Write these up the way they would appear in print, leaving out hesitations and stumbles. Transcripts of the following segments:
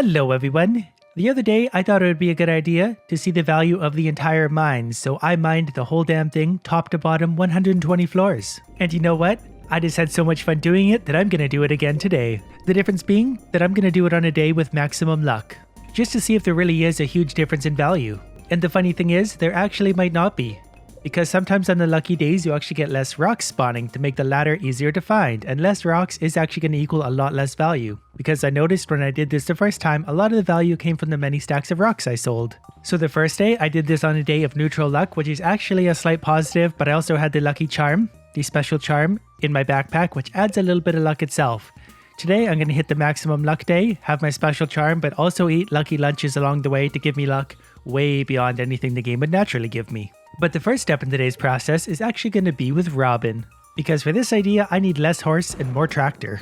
Hello everyone! The other day I thought it would be a good idea to see the value of the entire mine, so I mined the whole damn thing top to bottom 120 floors. And you know what? I just had so much fun doing it that I'm gonna do it again today. The difference being that I'm gonna do it on a day with maximum luck, just to see if there really is a huge difference in value. And the funny thing is, there actually might not be. Because sometimes on the lucky days you actually get less rocks spawning to make the ladder easier to find, and less rocks is actually going to equal a lot less value. Because I noticed when I did this the first time, a lot of the value came from the many stacks of rocks I sold. So the first day I did this on a day of neutral luck, which is actually a slight positive, but I also had the lucky charm, the special charm, in my backpack, which adds a little bit of luck itself. Today I'm going to hit the maximum luck day, have my special charm, but also eat lucky lunches along the way to give me luck way beyond anything the game would naturally give me. But the first step in today's process is actually going to be with Robin, because for this idea I need less horse and more tractor.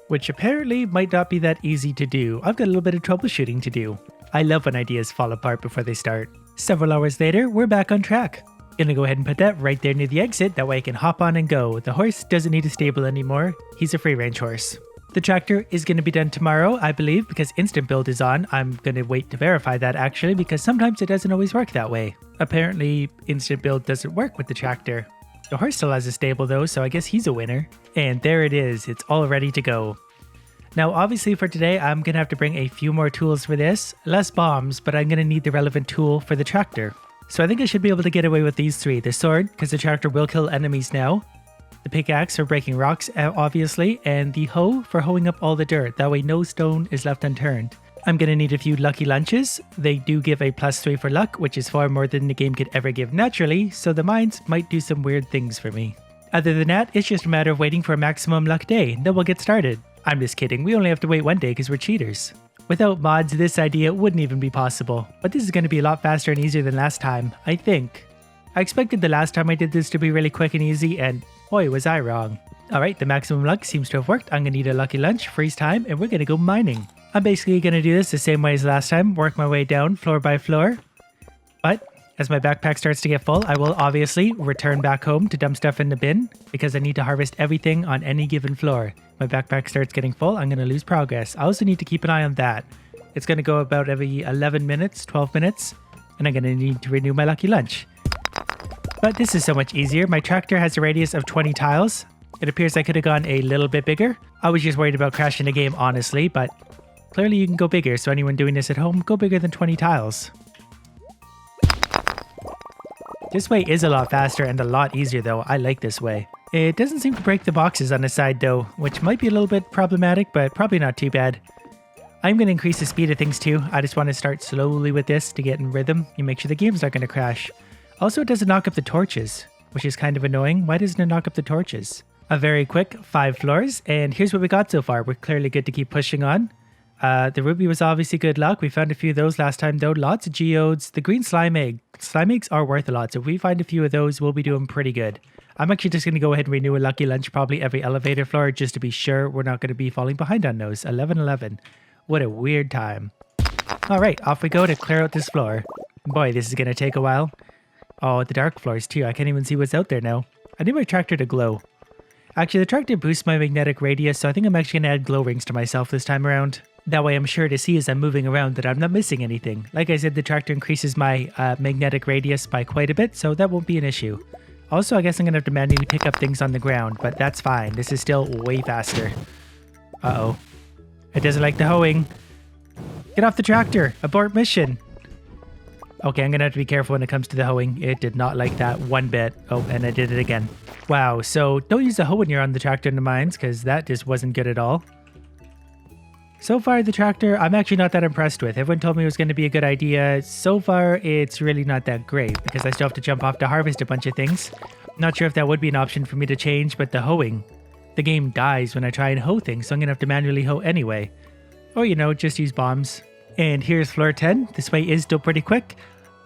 Which apparently might not be that easy to do. I've got a little bit of troubleshooting to do. I love when ideas fall apart before they start. Several hours later, we're back on track. Gonna go ahead and put that right there near the exit, that way I can hop on and go. The horse doesn't need a stable anymore, he's a free range horse. The tractor is going to be done tomorrow, I believe, because instant build is on. I'm going to wait to verify that actually, because sometimes it doesn't always work that way. Apparently, instant build doesn't work with the tractor. The horse still has a stable though, so I guess he's a winner. And there it is, it's all ready to go. Now obviously for today, I'm going to have to bring a few more tools for this. Less bombs, but I'm going to need the relevant tool for the tractor. So I think I should be able to get away with these three. The sword, because the tractor will kill enemies now. The pickaxe for breaking rocks, obviously, and the hoe for hoeing up all the dirt. That way no stone is left unturned. I'm going to need a few lucky lunches. They do give a +3 for luck, which is far more than the game could ever give naturally, so the mines might do some weird things for me. Other than that, it's just a matter of waiting for a maximum luck day, then we'll get started. I'm just kidding, we only have to wait one day because we're cheaters. Without mods, this idea wouldn't even be possible, but this is going to be a lot faster and easier than last time, I think. I expected the last time I did this to be really quick and easy, and boy was I wrong. Alright, the maximum luck seems to have worked. I'm going to need a lucky lunch, freeze time, and we're going to go mining. I'm basically going to do this the same way as last time, work my way down floor by floor. But as my backpack starts to get full, I will obviously return back home to dump stuff in the bin, because I need to harvest everything on any given floor. My backpack starts getting full, I'm going to lose progress. I also need to keep an eye on that. It's going to go about every 11 minutes, 12 minutes, and I'm going to need to renew my lucky lunch. But this is so much easier. My tractor has a radius of 20 tiles. It appears I could have gone a little bit bigger. I was just worried about crashing the game, honestly, but clearly you can go bigger, so anyone doing this at home, go bigger than 20 tiles. This way is a lot faster and a lot easier though. I like this way. It doesn't seem to break the boxes on the side though, which might be a little bit problematic, but probably not too bad. I'm going to increase the speed of things too. I just want to start slowly with this to get in rhythm and make sure the game's not going to crash. Also, it doesn't knock up the torches, which is kind of annoying. Why doesn't it knock up the torches? A very quick 5 floors, and here's what we got so far. We're clearly good to keep pushing on. The ruby was obviously good luck. We found a few of those last time though. Lots of geodes. The green slime egg. Slime eggs are worth a lot, so if we find a few of those, we'll be doing pretty good. I'm actually just going to go ahead and renew a lucky lunch probably every elevator floor just to be sure we're not going to be falling behind on those. 11:11. What a weird time. Alright, off we go to clear out this floor. Boy, this is going to take a while. Oh, the dark floors too. I can't even see what's out there now. I need my tractor to glow. Actually, the tractor boosts my magnetic radius, so I think I'm actually going to add glow rings to myself this time around. That way I'm sure to see as I'm moving around that I'm not missing anything. Like I said, the tractor increases my magnetic radius by quite a bit, so that won't be an issue. Also, I guess I'm going to have to manually pick up things on the ground, but that's fine. This is still way faster. Uh-oh. It doesn't like the hoeing. Get off the tractor! Abort mission! Okay, I'm gonna have to be careful when it comes to the hoeing. It did not like that one bit. Oh, and I did it again. Wow, so don't use the hoe when you're on the tractor in the mines, because that just wasn't good at all. So far, the tractor, I'm actually not that impressed with. Everyone told me it was going to be a good idea. So far, it's really not that great, because I still have to jump off to harvest a bunch of things. Not sure if that would be an option for me to change, but the hoeing. The game dies when I try and hoe things, so I'm going to have to manually hoe anyway. Or, you know, just use bombs. And here's floor 10. This way is still pretty quick.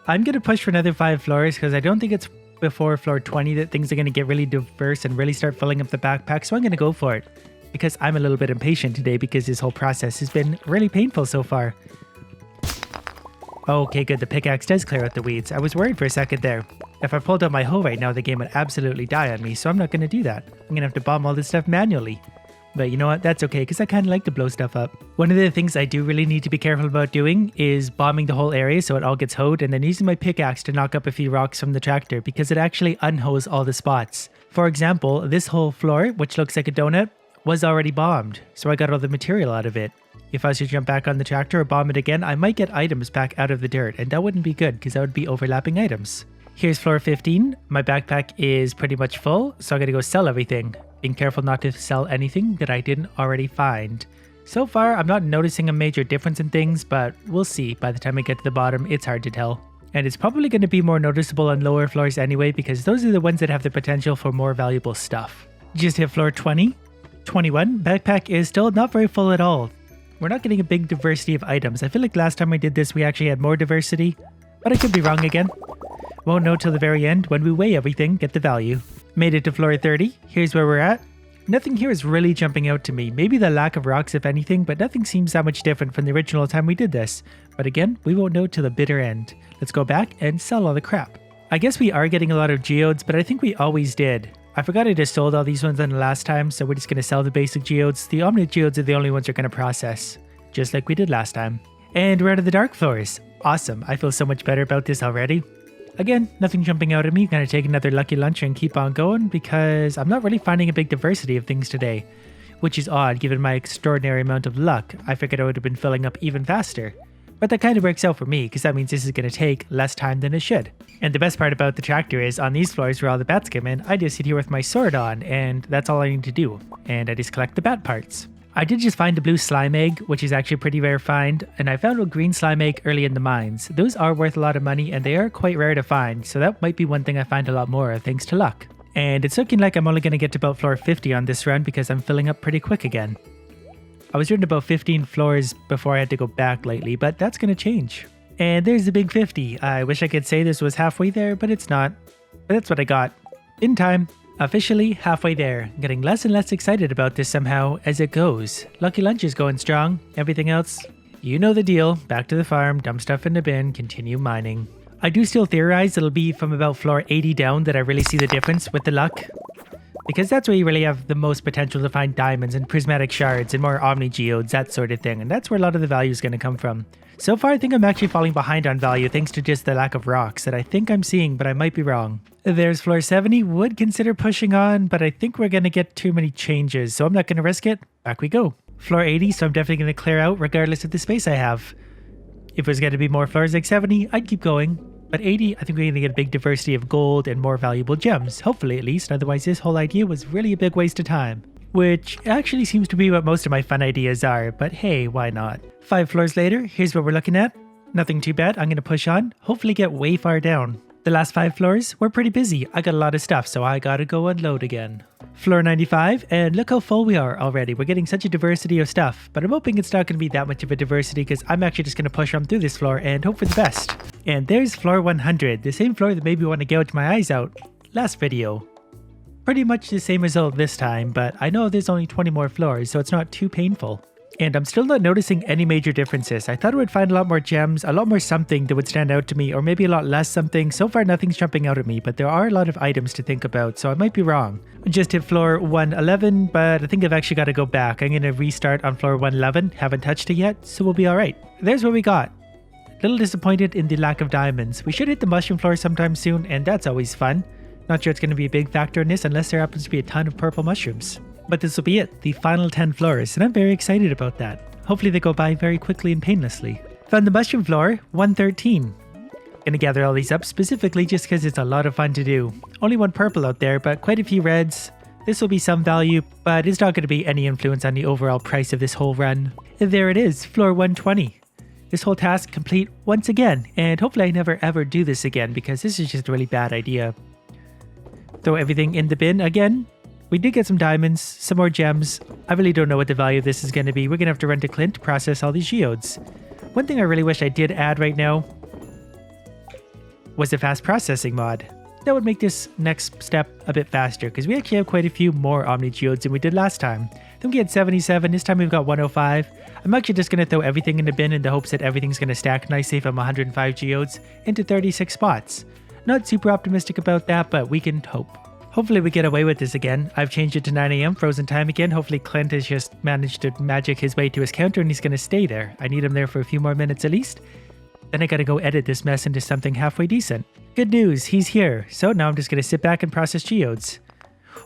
I'm going to push for another 5 floors because I don't think it's before floor 20 that things are going to get really diverse and really start filling up the backpack, so I'm going to go for it. Because I'm a little bit impatient today because this whole process has been really painful so far. Okay, good. The pickaxe does clear out the weeds. I was worried for a second there. If I pulled out my hoe right now, the game would absolutely die on me, so I'm not going to do that. I'm going to have to bomb all this stuff manually. But you know what? That's okay, because I kind of like to blow stuff up. One of the things I do really need to be careful about doing is bombing the whole area so it all gets hoed, and then using my pickaxe to knock up a few rocks from the tractor, because it actually unhoes all the spots. For example, this whole floor, which looks like a donut, was already bombed, so I got all the material out of it. If I was to jump back on the tractor or bomb it again, I might get items back out of the dirt, and that wouldn't be good because that would be overlapping items. Here's floor 15. My backpack is pretty much full, so I gotta go sell everything. Being careful not to sell anything that I didn't already find. So far, I'm not noticing a major difference in things, but we'll see. By the time I get to the bottom, it's hard to tell. And it's probably going to be more noticeable on lower floors anyway, because those are the ones that have the potential for more valuable stuff. Just hit floor 20. 21. Backpack is still not very full at all. We're not getting a big diversity of items. I feel like last time we did this, we actually had more diversity, but I could be wrong again. Won't know till the very end when we weigh everything, get the value. Made it to floor 30. Here's where we're at. Nothing here is really jumping out to me. Maybe the lack of rocks if anything, but nothing seems that much different from the original time we did this. But again, we won't know till the bitter end. Let's go back and sell all the crap. I guess we are getting a lot of geodes, but I think we always did. I forgot I just sold all these ones on the last time, so we're just going to sell the basic geodes. The omni geodes are the only ones we're going to process, just like we did last time. And we're out of the dark floors. Awesome, I feel so much better about this already. Again, nothing jumping out at me. Gonna take another lucky lunch and keep on going because I'm not really finding a big diversity of things today, which is odd given my extraordinary amount of luck. I figured I would have been filling up even faster. But that kind of works out for me because that means this is going to take less time than it should. And the best part about the tractor is on these floors where all the bats come in, I just sit here with my sword on and that's all I need to do. And I just collect the bat parts. I did just find a blue slime egg, which is actually a pretty rare find, and I found a green slime egg early in the mines. Those are worth a lot of money and they are quite rare to find, so that might be one thing I find a lot more of thanks to luck. And it's looking like I'm only going to get to about floor 50 on this run because I'm filling up pretty quick again. I was doing about 15 floors before I had to go back lately, but that's going to change. And there's the big 50. I wish I could say this was halfway there, but it's not. But that's what I got. In time. Officially halfway there. Getting less and less excited about this somehow as it goes. Lucky Lunch is going strong. Everything else, you know the deal. Back to the farm, dump stuff in the bin, continue mining. I do still theorize it'll be from about floor 80 down that I really see the difference with the luck. Because that's where you really have the most potential to find diamonds and prismatic shards and more omni geodes, that sort of thing. And that's where a lot of the value is going to come from. So far, I think I'm actually falling behind on value thanks to just the lack of rocks that I think I'm seeing, but I might be wrong. There's floor 70. Would consider pushing on, but I think we're going to get too many changes, so I'm not going to risk it. Back we go. Floor 80, so I'm definitely going to clear out regardless of the space I have. If there's going to be more floors like 70, I'd keep going. But 80, I think we're going to get a big diversity of gold and more valuable gems. Hopefully at least, otherwise this whole idea was really a big waste of time. Which actually seems to be what most of my fun ideas are, but hey, why not? 5 floors later, here's what we're looking at. Nothing too bad, I'm going to push on, hopefully get way far down. The last 5 floors were pretty busy. I got a lot of stuff, so I gotta go unload again. Floor 95, and look how full we are already. We're getting such a diversity of stuff, but I'm hoping it's not going to be that much of a diversity because I'm actually just going to push on through this floor and hope for the best. And there's floor 100, the same floor that made me want to gouge my eyes out last video. Pretty much the same result this time, but I know there's only 20 more floors, so it's not too painful. And I'm still not noticing any major differences. I thought I would find a lot more gems, a lot more something that would stand out to me, or maybe a lot less something. So far nothing's jumping out at me, but there are a lot of items to think about, so I might be wrong. I just hit floor 111, but I think I've actually got to go back. I'm going to restart on floor 111, haven't touched it yet, so we'll be alright. There's what we got. Little disappointed in the lack of diamonds. We should hit the mushroom floor sometime soon, and that's always fun. Not sure it's going to be a big factor in this unless there happens to be a ton of purple mushrooms. But this will be it, the final 10 floors, and I'm very excited about that. Hopefully they go by very quickly and painlessly. Found the mushroom floor, 113. Gonna gather all these up specifically just because it's a lot of fun to do. Only one purple out there, but quite a few reds. This will be some value, but it's not going to be any influence on the overall price of this whole run. And there it is, floor 120. This whole task complete once again, and hopefully I never ever do this again because this is just a really bad idea. Throw everything in the bin again. We did get some diamonds, some more gems. I really don't know what the value of this is going to be. We're going to have to run to Clint to process all these geodes. One thing I really wish I did add right now was a fast processing mod. That would make this next step a bit faster because we actually have quite a few more Omni Geodes than we did last time. I think we had 77, this time we've got 105. I'm actually just going to throw everything in the bin in the hopes that everything's going to stack nicely from 105 Geodes into 36 spots. Not super optimistic about that, but we can hope. Hopefully we get away with this again. I've changed it to 9 a.m. frozen time again. Hopefully Clint has just managed to magic his way to his counter and he's going to stay there. I need him there for a few more minutes at least. Then I got to go edit this mess into something halfway decent. Good news, he's here. So now I'm just going to sit back and process geodes.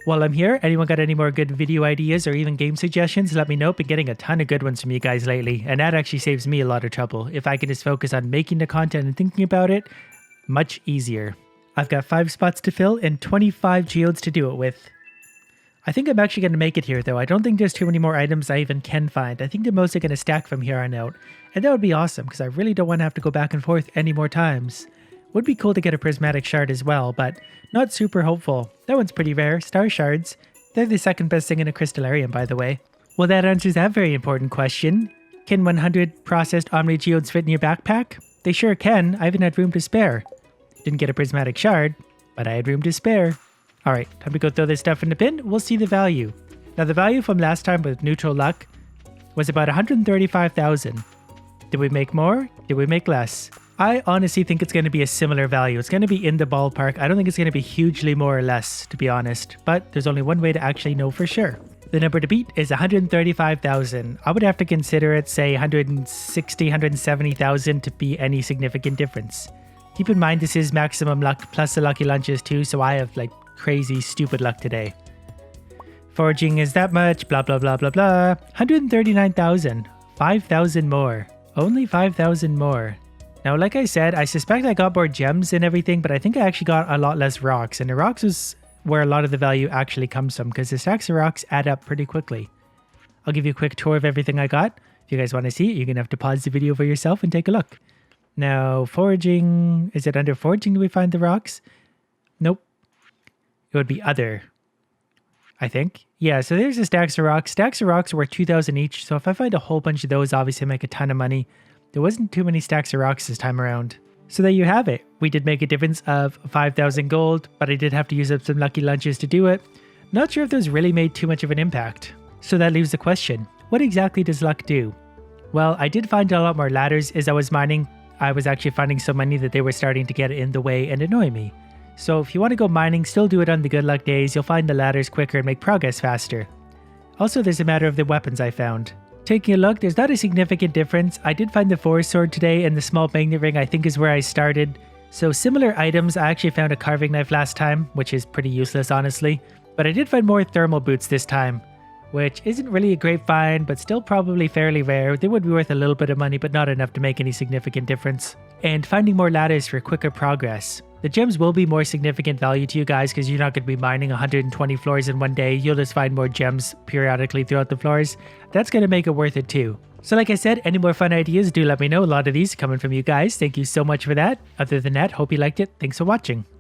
While I'm here, anyone got any more good video ideas or even game suggestions? Let me know. Been getting a ton of good ones from you guys lately, and that actually saves me a lot of trouble. If I can just focus on making the content and thinking about it, much easier. I've got 5 spots to fill and 25 geodes to do it with. I think I'm actually going to make it here though. I don't think there's too many more items I even can find. I think they're mostly going to stack from here on out. And that would be awesome because I really don't want to have to go back and forth any more times. Would be cool to get a prismatic shard as well, but not super hopeful. That one's pretty rare. Star shards. They're the second best thing in a crystallarium, by the way. Well, that answers that very important question. Can 100 processed Omni Geodes fit in your backpack? They sure can. I even had room to spare. Didn't get a prismatic shard, but I had room to spare. Alright, time to go throw this stuff in the bin. We'll see the value. Now, the value from last time with neutral luck was about 135,000. Did we make more? Did we make less? I honestly think it's going to be a similar value. It's going to be in the ballpark. I don't think it's going to be hugely more or less, to be honest. But there's only one way to actually know for sure. The number to beat is 135,000. I would have to consider it, say, 160, 170,000 to be any significant difference. Keep in mind this is maximum luck plus the lucky lunches too, so I have like crazy stupid luck today. Foraging is that much, blah blah blah blah blah. 139,000. 5,000 more. Only 5,000 more. Now, like I said, I suspect I got more gems and everything, but I think I actually got a lot less rocks. And the rocks is where a lot of the value actually comes from, because the stacks of rocks add up pretty quickly. I'll give you a quick tour of everything I got. If you guys want to see it, you're going to have to pause the video for yourself and take a look. Now, foraging... Is it under foraging do we find the rocks? Nope. It would be other, I think. Yeah, so there's the stacks of rocks. Stacks of rocks are worth 2,000 each, so if I find a whole bunch of those, obviously I make a ton of money. There wasn't too many stacks of rocks this time around. So there you have it. We did make a difference of 5,000 gold, but I did have to use up some lucky lunches to do it. Not sure if those really made too much of an impact. So that leaves the question, what exactly does luck do? Well, I did find a lot more ladders as I was mining. I was actually finding so many that they were starting to get in the way and annoy me. So if you want to go mining, still do it on the good luck days. You'll find the ladders quicker and make progress faster. Also, there's a matter of the weapons I found. Taking a look, there's not a significant difference. I did find the forest sword today, and the small magnet ring I think is where I started. So similar items. I actually found a carving knife last time, which is pretty useless honestly. But I did find more thermal boots this time, which isn't really a great find, but still probably fairly rare. They would be worth a little bit of money, but not enough to make any significant difference. And finding more ladders for quicker progress. The gems will be more significant value to you guys because you're not going to be mining 120 floors in one day. You'll just find more gems periodically throughout the floors. That's going to make it worth it too. So like I said, any more fun ideas, do let me know. A lot of these are coming from you guys. Thank you so much for that. Other than that, hope you liked it. Thanks for watching.